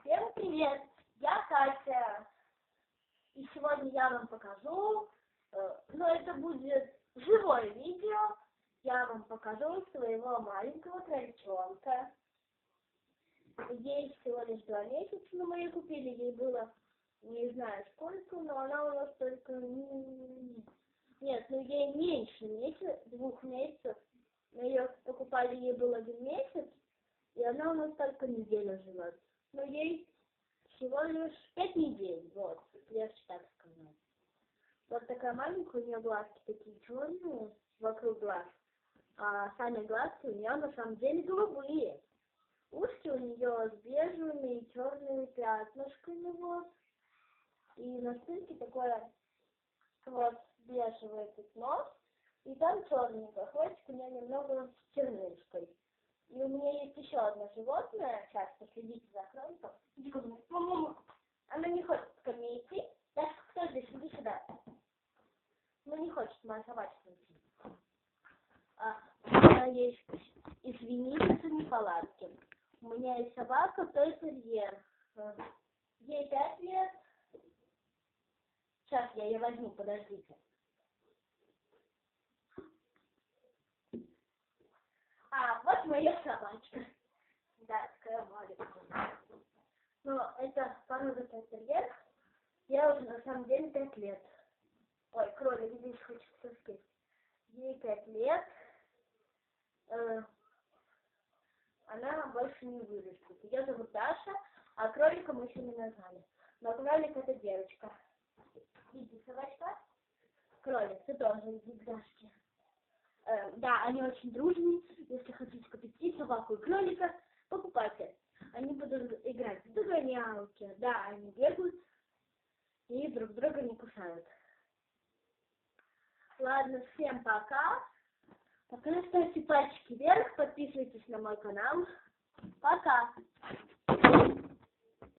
Всем привет! Я Катя. И сегодня я вам покажу, но это будет живое видео, я вам покажу своего маленького крольчонка. Ей всего лишь 2 месяца, но мы ее купили, ей было не знаю сколько, но она у нас только... Нет, ну ей меньше 2 месяцев. Мы ее покупали, ей был 1 месяц, и она у нас только неделю живет. Но ей всего лишь 5 недель, вот, легче так сказать. Вот такая маленькая, у нее глазки такие черные вокруг глаз, а сами глазки у нее на самом деле голубые. Ушки у нее с бежевыми и черными пятнышками, вот. И на спинке такое вот бежевое пятно, и там черненькое. Хвостик у нее немного с чернышкой. И у меня есть еще одно животное, сейчас последите за кроликом. Иди ко мне. Мама. Она не хочет ко мне идти. Дашка, кто здесь? Иди сюда. Ну не хочет моя собачка идти. У меня есть, извините за неполадки. У меня есть собака, той-терьер. Ей 5 лет. Сейчас я ее возьму, подождите. Вот моя собачка. Да, такая маленькая. Но это порода той-терьер. Я уже на самом деле 5 лет. Ой, кролик здесь хочется съесть. Ей 5 лет. Она больше не вырастет. Ее зовут Даша, а кролика мы еще не назвали. Но кролик это девочка. Иди, собачка. Кролик, ты тоже иди к Дашке. Да, они очень дружные. Если хотите купить и собаку, и кролика, покупайте. Они будут играть в догонялки. Да, они бегают и друг друга не кусают. Ладно, всем пока. Пока ставьте пальчики вверх, подписывайтесь на мой канал. Пока.